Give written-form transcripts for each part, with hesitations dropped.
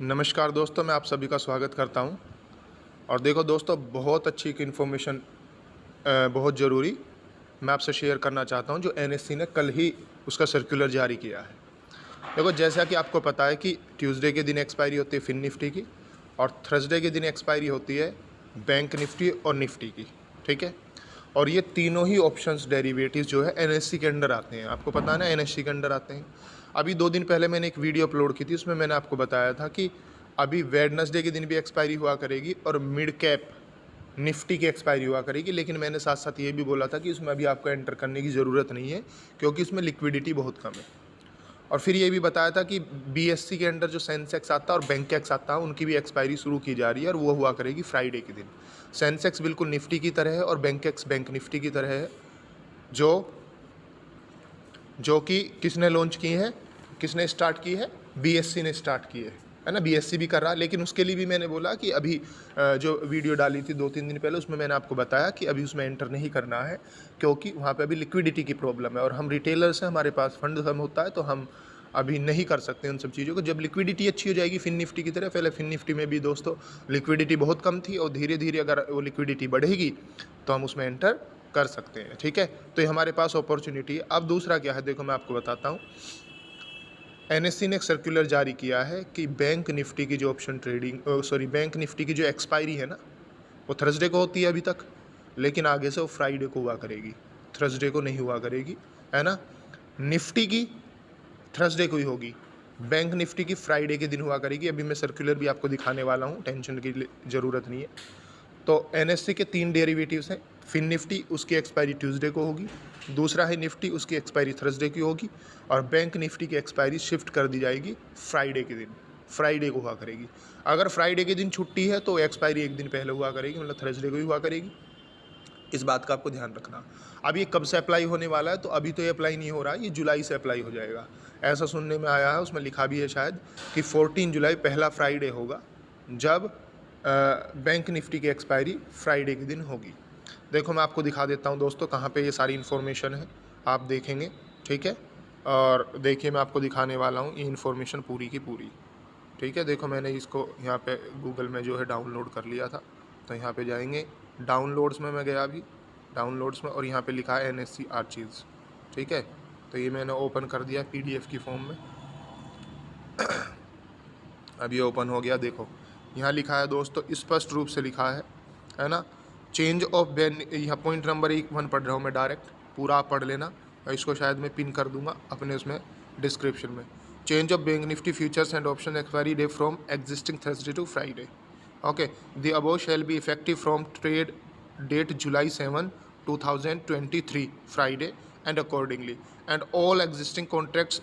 नमस्कार दोस्तों, मैं आप सभी का स्वागत करता हूं। और देखो दोस्तों, बहुत अच्छी एक इन्फॉर्मेशन बहुत ज़रूरी मैं आपसे शेयर करना चाहता हूं, जो एनएससी ने कल ही उसका सर्कुलर जारी किया है। देखो, जैसा कि आपको पता है कि ट्यूसडे के दिन एक्सपायरी होती है फिन निफ्टी की, और थर्सडे के दिन एक्सपायरी होती है बैंक निफ्टी और निफ्टी की। ठीक है, और ये तीनों ही ऑप्शंस डेरिवेटिव्स जो है एनएससी के अंडर आते हैं। आपको पता है ना, एनएससी के अंडर आते हैं। अभी 2 दिन पहले मैंने एक वीडियो अपलोड की थी, उसमें मैंने आपको बताया था कि अभी वेडनेसडे के दिन भी एक्सपायरी हुआ करेगी और मिड कैप निफ्टी की एक्सपायरी हुआ करेगी। लेकिन मैंने साथ साथ ये भी बोला था कि उसमें अभी आपको एंटर करने की ज़रूरत नहीं है, क्योंकि उसमें लिक्विडिटी बहुत कम है। और फिर ये भी बताया था कि बीएससी के अंडर जो सेंसेक्स आता है और बैंकेक्स आता है, उनकी भी एक्सपायरी शुरू की जा रही है, और वो हुआ करेगी फ्राइडे के दिन। सेंसेक्स बिल्कुल निफ्टी की तरह है और बैंकेक्स बैंक निफ्टी की तरह है, जो जो कि किसने लॉन्च की है, किसने स्टार्ट की है? बीएससी ने स्टार्ट की है ना। बीएससी भी कर रहा है, लेकिन उसके लिए भी मैंने बोला कि अभी जो वीडियो डाली थी 2-3 दिन पहले, उसमें मैंने आपको बताया कि अभी उसमें एंटर नहीं करना है, क्योंकि वहाँ पे अभी लिक्विडिटी की प्रॉब्लम है और हम रिटेलर्स हैं, हमारे पास फंड कम होता है, तो हम अभी नहीं कर सकते उन सब चीज़ों को। जब लिक्विडिटी अच्छी हो जाएगी फिन निफ्टी की तरह, पहले फिन निफ्टी में भी दोस्तों लिक्विडिटी बहुत कम थी, और धीरे धीरे अगर वो लिक्विडिटी बढ़ेगी तो हम उसमें एंटर कर सकते हैं। ठीक है, तो ये हमारे पास अपॉर्चुनिटी है। अब दूसरा क्या है, देखो मैं आपको बताता हूँ। एनएससी ने एक सर्कुलर जारी किया है कि बैंक निफ्टी की जो ऑप्शन ट्रेडिंग बैंक निफ्टी की जो एक्सपायरी है ना, वो थर्सडे को होती है अभी तक, लेकिन आगे से वो फ्राइडे को हुआ करेगी, थर्सडे को नहीं हुआ करेगी, है ना। निफ्टी की थर्सडे को ही होगी, बैंक निफ्टी की फ्राइडे के दिन हुआ करेगी। अभी मैं सर्कुलर भी आपको दिखाने वाला हूँ, टेंशन की ज़रूरत नहीं है। तो एनएससी के 3 डेरिवेटिव्स हैं। फिन निफ्टी, उसकी एक्सपायरी ट्यूसडे को होगी। दूसरा है निफ्टी, उसकी एक्सपायरी थर्सडे की होगी। और बैंक निफ्टी की एक्सपायरी शिफ्ट कर दी जाएगी फ्राइडे के दिन, फ्राइडे को हुआ करेगी। अगर फ्राइडे के दिन छुट्टी है तो एक्सपायरी एक दिन पहले हुआ करेगी, मतलब थर्सडे को ही हुआ करेगी। इस बात का आपको ध्यान रखना। अब ये कब से अप्लाई होने वाला है, तो अभी तो ये अप्लाई नहीं हो रहा है, ये जुलाई से अप्लाई हो जाएगा, ऐसा सुनने में आया है। उसमें लिखा भी है शायद कि 14 जुलाई पहला फ्राइडे होगा, जब बैंक निफ्टी की एक्सपायरी फ्राइडे के दिन होगी। देखो, मैं आपको दिखा देता हूँ दोस्तों, कहाँ पे ये सारी इन्फॉर्मेशन है, आप देखेंगे। ठीक है, और देखिए मैं आपको दिखाने वाला हूँ ये इन्फॉर्मेशन पूरी की पूरी। ठीक है, देखो मैंने इसको यहाँ पे गूगल में जो है डाउनलोड कर लिया था, तो यहाँ पे जाएंगे, डाउनलोड्स में मैं गया अभी, डाउनलोड्स में, और यहाँ पे लिखा है एनएससी आर्चीव्स। ठीक है, तो ये मैंने ओपन कर दिया पीडीएफ की फॉर्म में। अब ये ओपन हो गया। देखो यहाँ लिखा है दोस्तों, स्पष्ट रूप से लिखा है ना। चेंज ऑफ बैन, यहाँ पॉइंट नंबर 1 पढ़ रहा हूँ मैं डायरेक्ट, पूरा आप पढ़ लेना, इसको शायद मैं पिन कर दूंगा अपने उसमें डिस्क्रिप्शन में। Change of bank Nifty futures and option expiry day from existing Thursday to Friday. Okay, the above shall be effective from trade date July 7, 2023 Friday and accordingly, and all existing contracts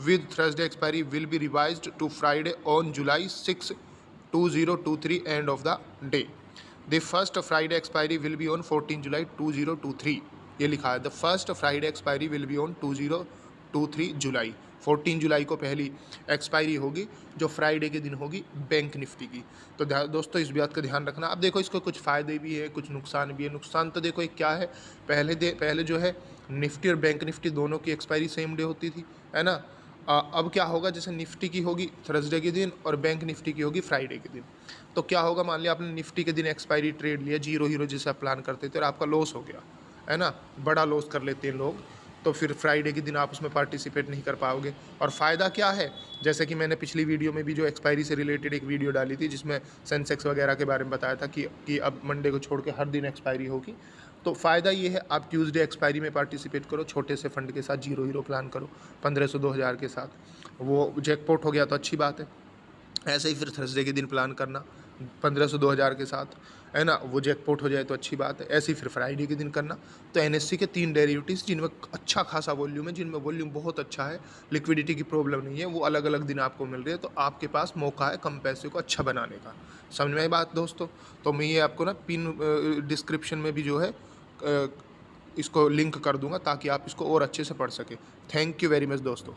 with Thursday expiry will be revised to Friday on July 6, 2023 end of the day. The first Friday expiry will be on 14 July 2023. ये लिखा है, the first Friday expiry will be on 2023 जुलाई, 14 जुलाई को पहली expiry होगी, जो Friday के दिन होगी बैंक निफ्टी की। तो दोस्तों इस बात का ध्यान रखना। अब देखो, इसको कुछ फ़ायदे भी है, कुछ नुकसान भी है। नुकसान तो देखो एक क्या है, पहले जो है निफ्टी और बैंक निफ्टी दोनों की एक्सपायरी सेम डे होती थी, है ना। अब क्या होगा, जैसे निफ्टी की होगी थर्सडे के दिन और बैंक निफ्टी की होगी फ्राइडे के दिन, तो क्या होगा, मान लिया आपने निफ्टी के दिन एक्सपायरी ट्रेड लिया, जीरो हीरो जैसे आप प्लान करते थे, और आपका लॉस हो गया, है ना, बड़ा लॉस कर लेते हैं लोग, तो फिर फ्राइडे के दिन आप उसमें पार्टिसिपेट नहीं कर पाओगे। और फ़ायदा क्या है, जैसे कि मैंने पिछली वीडियो में भी जो एक्सपायरी से रिलेटेड एक वीडियो डाली थी, जिसमें सेंसेक्स वगैरह के बारे में बताया था कि अब मंडे को छोड़ के हर दिन एक्सपायरी होगी। तो फ़ायदा ये है, आप ट्यूसडे एक्सपायरी में पार्टिसिपेट करो, छोटे से फंड के साथ, जीरो हीरो प्लान करो, 1500-2000 के साथ, वो जैकपॉट हो गया तो अच्छी बात है। ऐसे ही फिर थर्सडे के दिन प्लान करना 1500-2000 के साथ, है ना, वो जैकपॉट हो जाए तो अच्छी बात है। ऐसे ही फिर फ्राइडे के दिन करना। तो एनएससी के 3 डेरिवेटिव्स, जिनमें अच्छा खासा वॉल्यूम है, जिनमें वॉल्यूम बहुत अच्छा है, लिक्विडिटी की प्रॉब्लम नहीं है, वो अलग अलग दिन आपको मिल रही है, तो आपके पास मौका है कम पैसे को अच्छा बनाने का। समझ में आई बात दोस्तों? तो मैं ये आपको ना पिन डिस्क्रिप्शन में भी जो है इसको लिंक कर दूंगा, ताकि आप इसको और अच्छे से पढ़ सकें। थैंक यू वेरी मच दोस्तों।